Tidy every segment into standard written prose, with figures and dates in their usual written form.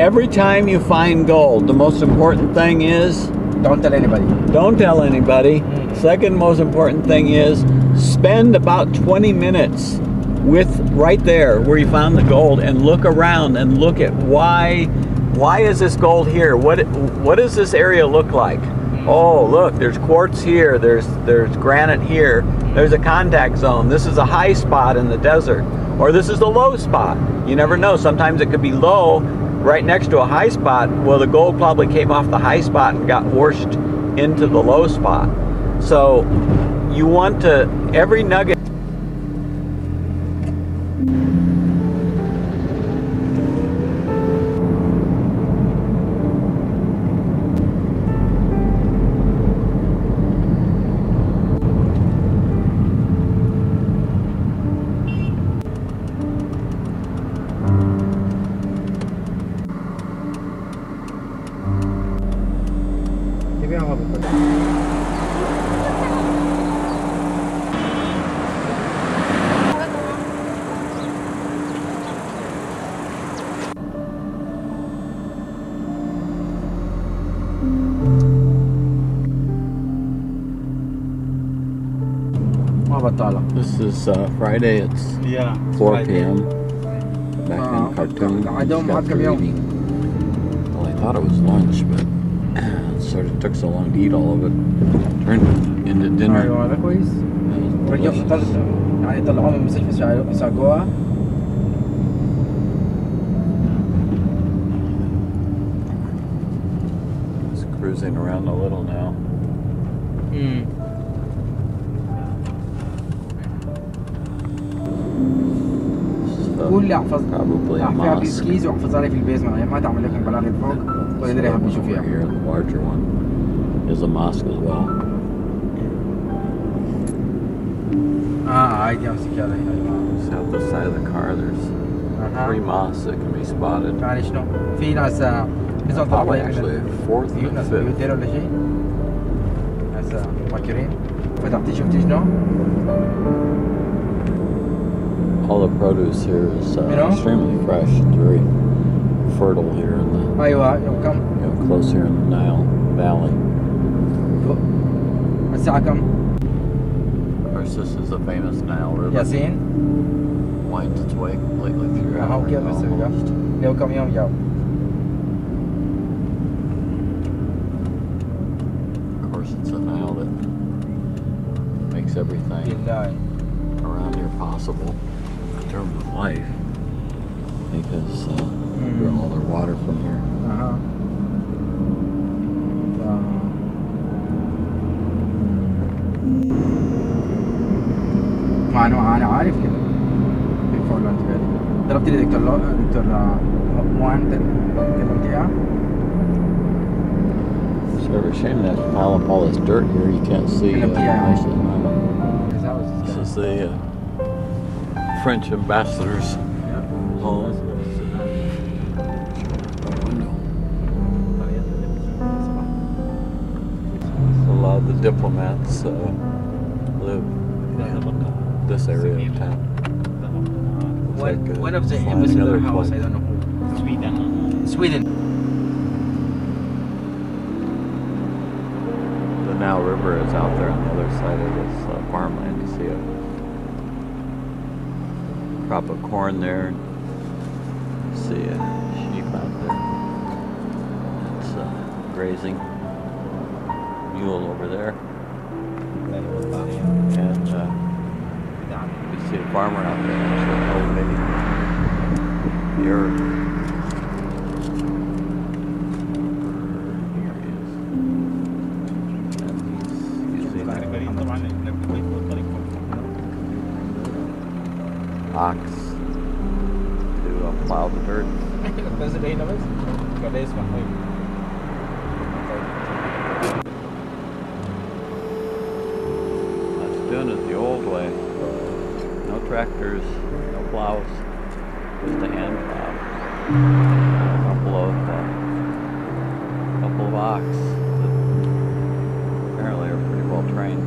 Every time you find gold, the most important thing is... Don't tell anybody. Don't tell anybody. Second most important thing is spend about 20 minutes with right there where you found the gold and look around and look at why is this gold here? What does this area look like? Oh, look, there's quartz here, there's granite here, there's a contact zone. This is a high spot in the desert, or this is the low spot. You never know. Sometimes it could be low right next to a high spot. Well, the gold probably came off the high spot and got washed into the low spot. So you want to, every nugget. This is Friday. It's 4 p.m. Back in Khartoum. Well, I thought it was lunch, but it sort of took so long to eat all of it. Turned into dinner. Just cruising around a little now. قول لي احفظ Probably a احفظ mosque. كيز واحفظها لي في البيزمنت يعني ما تعمل لكم بلاغه فوق ولا دري هم يشوف فيها. Here, the larger one is a mosque as well. عادي امسك هذا. Just out the side of the car, there's 3 mosques that can be spotted. يعني شنو؟ في ناس نزلوا Probably طلعوا actually a fourth and a ناس fifth. بيوتيل ولا شيء؟ ناس مفكرين فتحتي شفتي شنو؟ All the produce here is extremely fresh. It's very fertile here in the ايوه يوم كم؟ close here in the Nile Valley. الساعة كم؟ Of course, this is the famous Nile River. ياسين؟ Winds its way completely through هاو كيف Africa بسوي؟ almost. اليوم كم يوم جو؟ Of course, it's a Nile that makes everything بالله around here possible in terms of life, because we draw all their water from here. ما انا عارف كده كيف ولا انت بالي ضربت لي دكتور موان كلمت اياه It's sort of a shame that pile up all this dirt here. You can't see most of the Nile. This is the French ambassador's home. A lot of the diplomats live in this area of town. One of the ambassador house, I don't know who. Sweden. The Nile River is out there on the other side of this farmland. You see a crop of corn there. You see a sheep out there. It's grazing. Mule over there. And you see a farmer out there actually cultivating the earth. Here he is. And he's using ox to plow the dirt. Doing it the old way. No tractors, no plows, just a hand plow. A couple of ox that apparently are pretty well trained.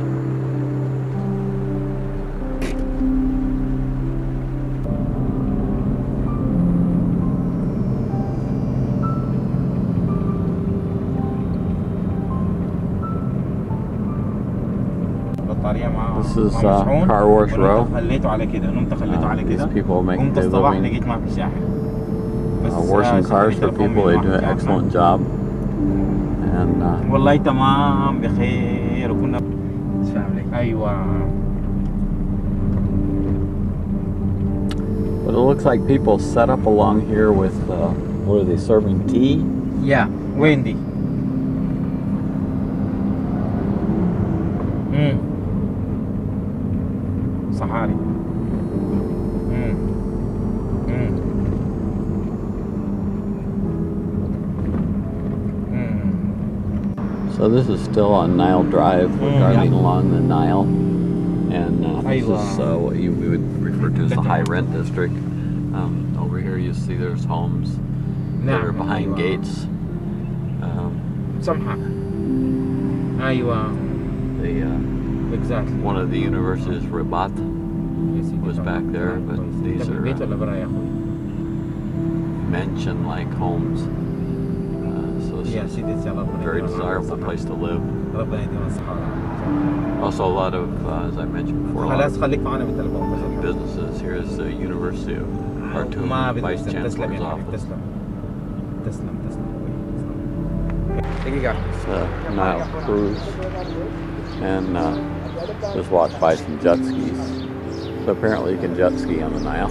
This is car wash row. These people make their living washing cars for people. They do an excellent job. And والله تمام بخير وكنا But it looks like people set up along here with what are they serving, tea? Yeah, Wendy. Sahari. So this is still on Nile Drive. We're driving along the Nile, and this is what we would refer to as the high rent district. Over here you see there's homes that are behind gates. Somehow. Exactly. One of the universities, Rabat, was back there, but these are mansion-like homes. So it's a very desirable place to live. Also a lot of, as I mentioned before, a lot of businesses. Here's the University of Khartoum Vice Chancellor's office. It's a Nile cruise, and just walked by some jet skis. So apparently you can jet ski on the Nile.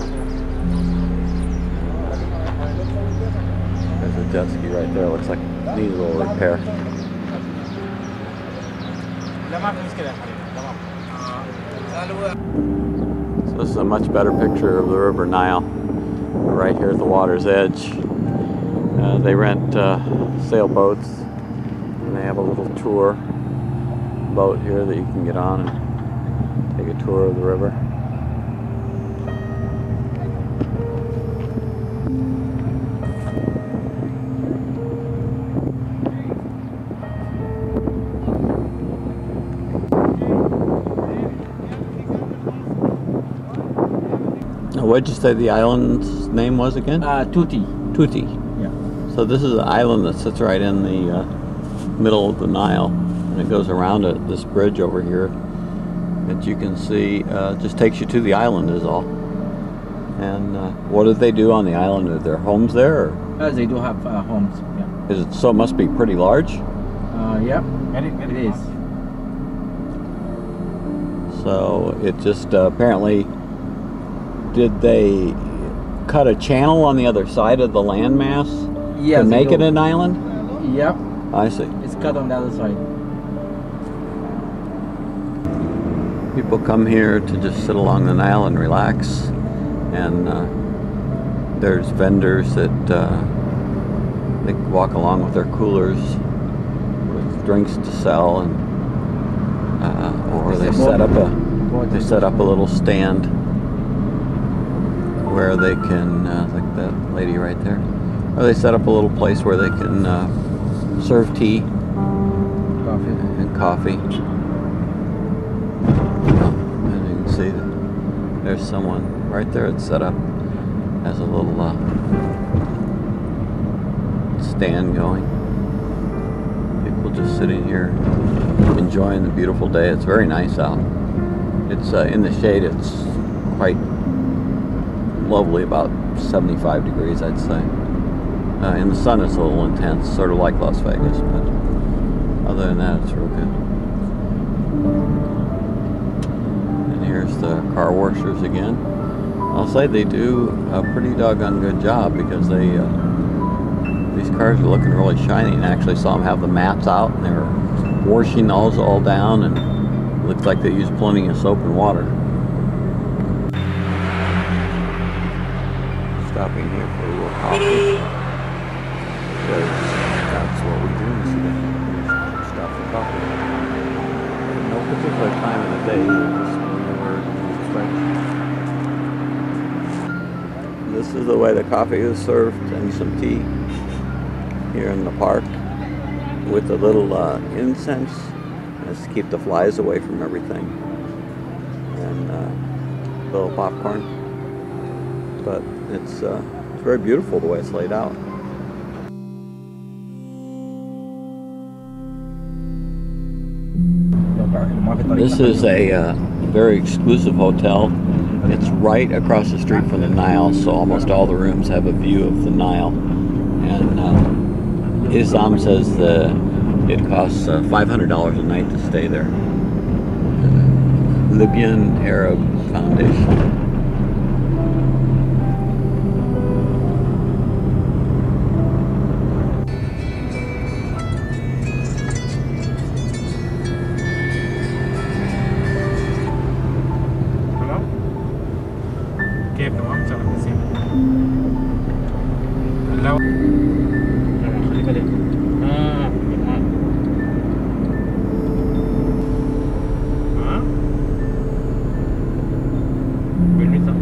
There's a jet ski right there. Looks like it needs a little repair. So this is a much better picture of the River Nile. We're right here at the water's edge. They rent sailboats, and they have a little tour boat here that you can get on and take a tour of the river. What did you say the island's name was again? Tuti. Tuti. Yeah. So this is an island that sits right in the middle of the Nile, and it goes around this bridge over here that you can see. Just takes you to the island is all. And what do they do on the island? Are there homes there? Or? They do have homes. Yeah. Is it so? It must be pretty large. Yeah. It is. So it just apparently. Did they cut a channel on the other side of the landmass to make it an island? Yep. I see. It's cut on the other side. People come here to just sit along the Nile and relax, and there's vendors that they walk along with their coolers with drinks to sell, and or they set up a little stand where they can, like that lady right there, or they set up a little place where they can serve tea and coffee. And you can see that there's someone right there that's set up, has a little stand going. People just sitting here enjoying the beautiful day. It's very nice out. It's in the shade, it's quite lovely, about 75 degrees I'd say. In the sun it's a little intense, sort of like Las Vegas, but other than that it's real good. And here's the car washers again. I'll say they do a pretty doggone good job, because they these cars are looking really shiny, and I actually saw them have the mats out and they were washing those all down, and it looked like they used plenty of soap and water. Stopping here for a little coffee, because that's what we do in Sudan. We stop for coffee. No particular time of the day, just whenever it's fresh. This is the way the coffee is served, and some tea here in the park with a little incense. That's to keep the flies away from everything, and a little popcorn. But it's very beautiful the way it's laid out. This is a very exclusive hotel. It's right across the street from the Nile, so almost all the rooms have a view of the Nile. And Esam says it costs $500 a night to stay there. Libyan Arab Foundation. كيف تمام شغلة نسيم لو خلي بالك بالمثل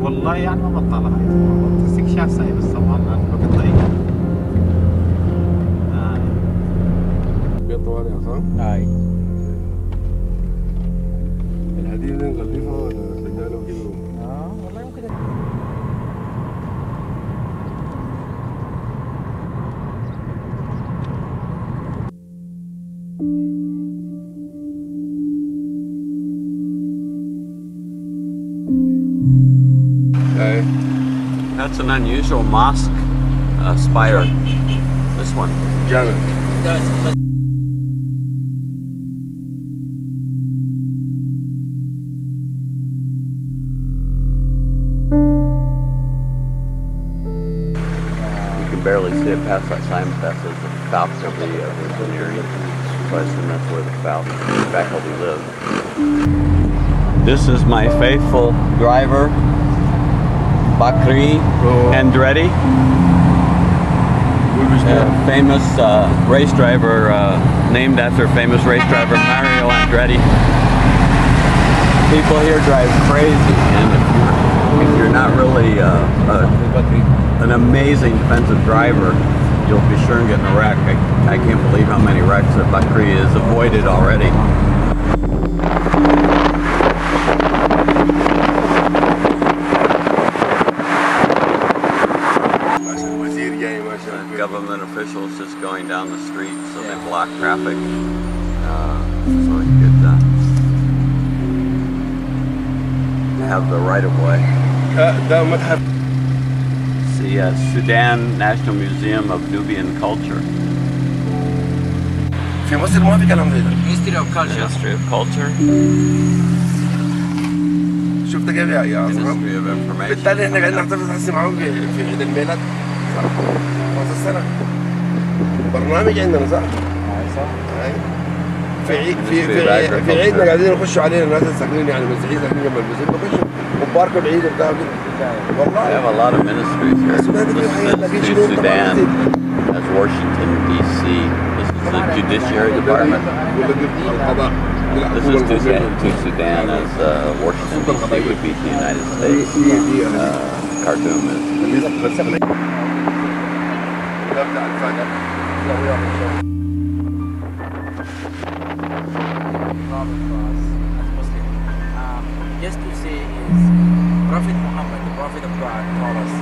والله يعني ما بطلها استكشاف ساي بس طبعا الوقت ضيق بيطول يا صاحبي هاي الحديد دي نغلفها ولا رجاله وكده والله ممكن ايه That's an unusual mosque spire. This one. جامع Barely see it past that sign, but that says the faculty of engineering. So I assume that's where the faculty live. This is my faithful driver, Bakri Andretti, famous race driver, named after famous race driver Mario Andretti. People here drive crazy, and if you're not really an amazing defensive driver, you'll be sure and get in a wreck. I can't believe how many wrecks that Bakri has avoided already. Government officials just going down the street, so they block traffic. So you could have the right of way. The Sudan National Museum of Nubian Culture. في مصر ما في كلام زي ده. History of culture. History of Culture. شفت كيف يا أصغر؟ History of Information. بالتالي احنا قاعدين نحتفظ هسه معاهم في عيد الميلاد. راس السنة. برنامج عندنا صح؟ صح. في عيدنا قاعدين يخشوا علينا الناس الساكنين يعني مسيحيين ساكنين جنب المسجد بخشوا وباركوا العيد وبتاع كده. والله. We have a lot of ministries here. This is Sudan. That's Washington D.C. This is the Judiciary Department. This is Sudan as Washington D.C. would be the United States. Khartoum is. Just to say is Prophet Muhammad, the Prophet of God, taught us